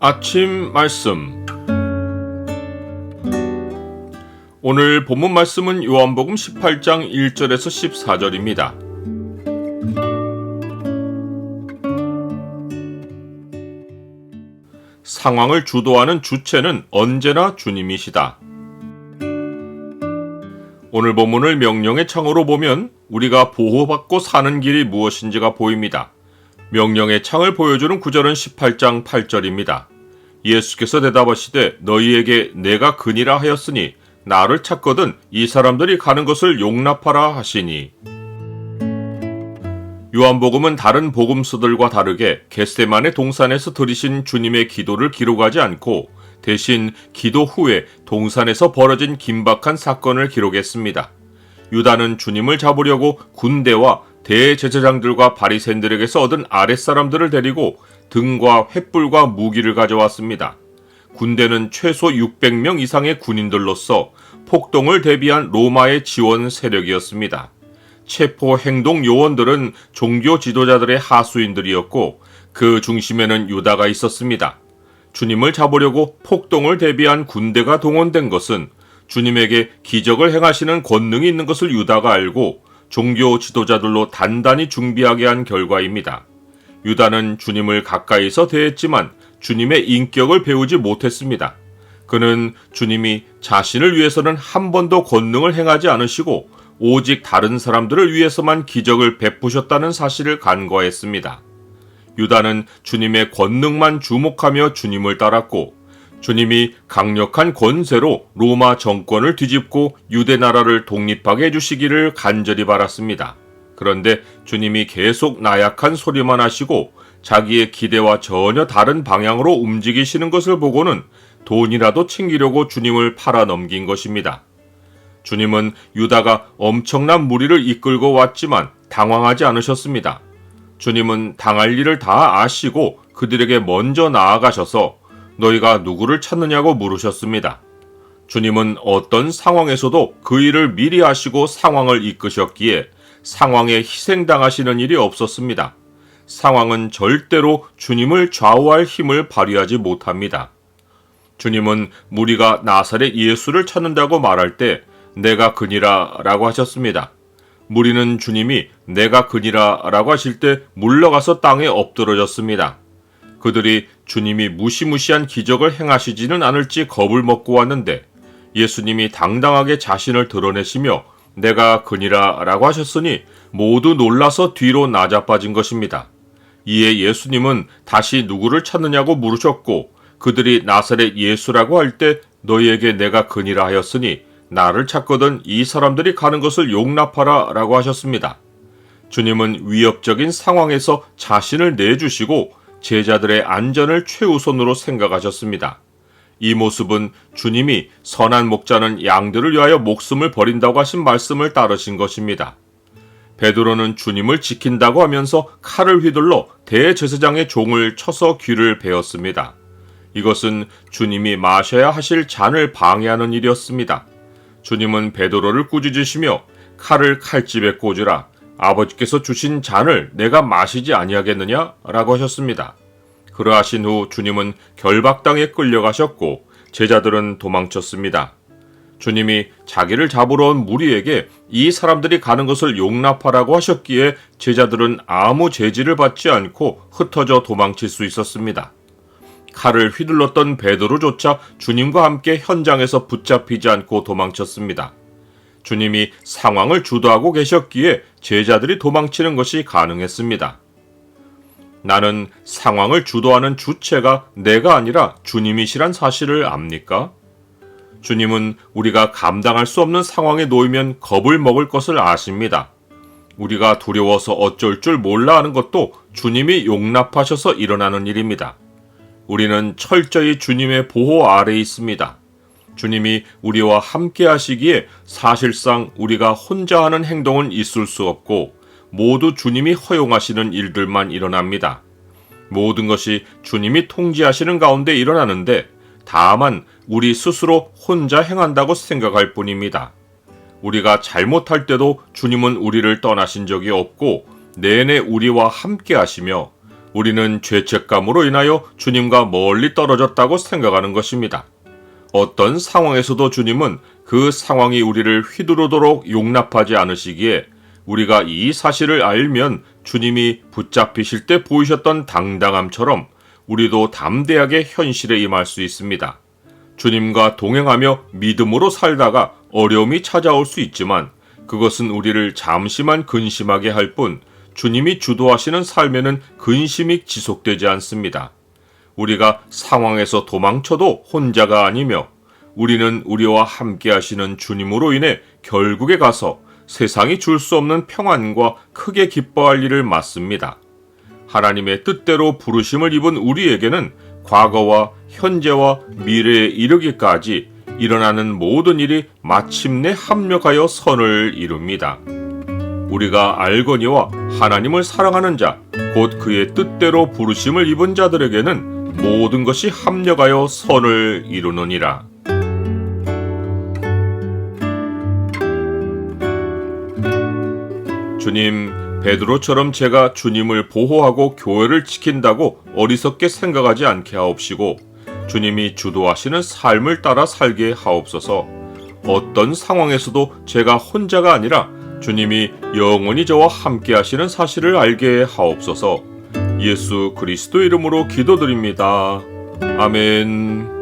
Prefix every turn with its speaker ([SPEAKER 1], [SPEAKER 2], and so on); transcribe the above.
[SPEAKER 1] 아침 말씀. 오늘 본문 말씀은 요한복음 18장 1절에서 14절입니다. 상황을 주도하는 주체는 언제나 주님이시다. 오늘 본문을 명령의 창으로 보면 우리가 보호받고 사는 길이 무엇인지가 보입니다. 명령의 창을 보여주는 구절은 18장 8절입니다. 예수께서 대답하시되 너희에게 내가 그니라 하였으니 나를 찾거든 이 사람들이 가는 것을 용납하라 하시니. 요한복음은 다른 복음서들과 다르게 겟세마네 동산에서 드리신 주님의 기도를 기록하지 않고 대신 기도 후에 동산에서 벌어진 긴박한 사건을 기록했습니다. 유다는 주님을 잡으려고 군대와 대제사장들과 바리새인들에게서 얻은 아랫사람들을 데리고 등과 횃불과 무기를 가져왔습니다. 군대는 최소 600명 이상의 군인들로서 폭동을 대비한 로마의 지원 세력이었습니다. 체포 행동 요원들은 종교 지도자들의 하수인들이었고 그 중심에는 유다가 있었습니다. 주님을 잡으려고 폭동을 대비한 군대가 동원된 것은 주님에게 기적을 행하시는 권능이 있는 것을 유다가 알고 종교 지도자들로 단단히 준비하게 한 결과입니다. 유다는 주님을 가까이서 대했지만 주님의 인격을 배우지 못했습니다. 그는 주님이 자신을 위해서는 한 번도 권능을 행하지 않으시고 오직 다른 사람들을 위해서만 기적을 베푸셨다는 사실을 간과했습니다. 유다는 주님의 권능만 주목하며 주님을 따랐고 주님이 강력한 권세로 로마 정권을 뒤집고 유대 나라를 독립하게 해주시기를 간절히 바랐습니다. 그런데 주님이 계속 나약한 소리만 하시고 자기의 기대와 전혀 다른 방향으로 움직이시는 것을 보고는 돈이라도 챙기려고 주님을 팔아넘긴 것입니다. 주님은 유다가 엄청난 무리를 이끌고 왔지만 당황하지 않으셨습니다. 주님은 당할 일을 다 아시고 그들에게 먼저 나아가셔서 너희가 누구를 찾느냐고 물으셨습니다. 주님은 어떤 상황에서도 그 일을 미리 아시고 상황을 이끄셨기에 상황에 희생당하시는 일이 없었습니다. 상황은 절대로 주님을 좌우할 힘을 발휘하지 못합니다. 주님은 무리가 나사렛 예수를 찾는다고 말할 때 내가 그니라 라고 하셨습니다. 무리는 주님이 내가 그니라 라고 하실 때 물러가서 땅에 엎드러졌습니다. 그들이 주님이 무시무시한 기적을 행하시지는 않을지 겁을 먹고 왔는데 예수님이 당당하게 자신을 드러내시며 내가 그니라 라고 하셨으니 모두 놀라서 뒤로 나자빠진 것입니다. 이에 예수님은 다시 누구를 찾느냐고 물으셨고 그들이 나사렛 예수라고 할 때 너희에게 내가 그니라 하였으니 나를 찾거든 이 사람들이 가는 것을 용납하라 라고 하셨습니다. 주님은 위협적인 상황에서 자신을 내주시고 제자들의 안전을 최우선으로 생각하셨습니다. 이 모습은 주님이 선한 목자는 양들을 위하여 목숨을 버린다고 하신 말씀을 따르신 것입니다. 베드로는 주님을 지킨다고 하면서 칼을 휘둘러 대제사장의 종을 쳐서 귀를 베었습니다. 이것은 주님이 마셔야 하실 잔을 방해하는 일이었습니다. 주님은 베드로를 꾸짖으시며 칼을 칼집에 꽂으라. 아버지께서 주신 잔을 내가 마시지 아니하겠느냐? 라고 하셨습니다. 그러하신 후 주님은 결박당에 끌려가셨고 제자들은 도망쳤습니다. 주님이 자기를 잡으러 온 무리에게 이 사람들이 가는 것을 용납하라고 하셨기에 제자들은 아무 제지를 받지 않고 흩어져 도망칠 수 있었습니다. 칼을 휘둘렀던 베드로조차 주님과 함께 현장에서 붙잡히지 않고 도망쳤습니다. 주님이 상황을 주도하고 계셨기에 제자들이 도망치는 것이 가능했습니다. 나는 상황을 주도하는 주체가 내가 아니라 주님이시란 사실을 압니까? 주님은 우리가 감당할 수 없는 상황에 놓이면 겁을 먹을 것을 아십니다. 우리가 두려워서 어쩔 줄 몰라 하는 것도 주님이 용납하셔서 일어나는 일입니다. 우리는 철저히 주님의 보호 아래에 있습니다. 주님이 우리와 함께 하시기에 사실상 우리가 혼자 하는 행동은 있을 수 없고 모두 주님이 허용하시는 일들만 일어납니다. 모든 것이 주님이 통제하시는 가운데 일어나는데 다만 우리 스스로 혼자 행한다고 생각할 뿐입니다. 우리가 잘못할 때도 주님은 우리를 떠나신 적이 없고 내내 우리와 함께 하시며 우리는 죄책감으로 인하여 주님과 멀리 떨어졌다고 생각하는 것입니다. 어떤 상황에서도 주님은 그 상황이 우리를 휘두르도록 용납하지 않으시기에 우리가 이 사실을 알면 주님이 붙잡히실 때 보이셨던 당당함처럼 우리도 담대하게 현실에 임할 수 있습니다. 주님과 동행하며 믿음으로 살다가 어려움이 찾아올 수 있지만 그것은 우리를 잠시만 근심하게 할 뿐 주님이 주도하시는 삶에는 근심이 지속되지 않습니다. 우리가 상황에서 도망쳐도 혼자가 아니며 우리는 우리와 함께 하시는 주님으로 인해 결국에 가서 세상이 줄 수 없는 평안과 크게 기뻐할 일을 맞습니다. 하나님의 뜻대로 부르심을 입은 우리에게는 과거와 현재와 미래에 이르기까지 일어나는 모든 일이 마침내 합력하여 선을 이룹니다. 우리가 알거니와 하나님을 사랑하는 자, 곧 그의 뜻대로 부르심을 입은 자들에게는 모든 것이 합력하여 선을 이루느니라. 주님, 베드로처럼 제가 주님을 보호하고 교회를 지킨다고 어리석게 생각하지 않게 하옵시고 주님이 주도하시는 삶을 따라 살게 하옵소서. 어떤 상황에서도 제가 혼자가 아니라 주님이 영원히 저와 함께 하시는 사실을 알게 하옵소서. 예수 그리스도 이름으로 기도드립니다. 아멘.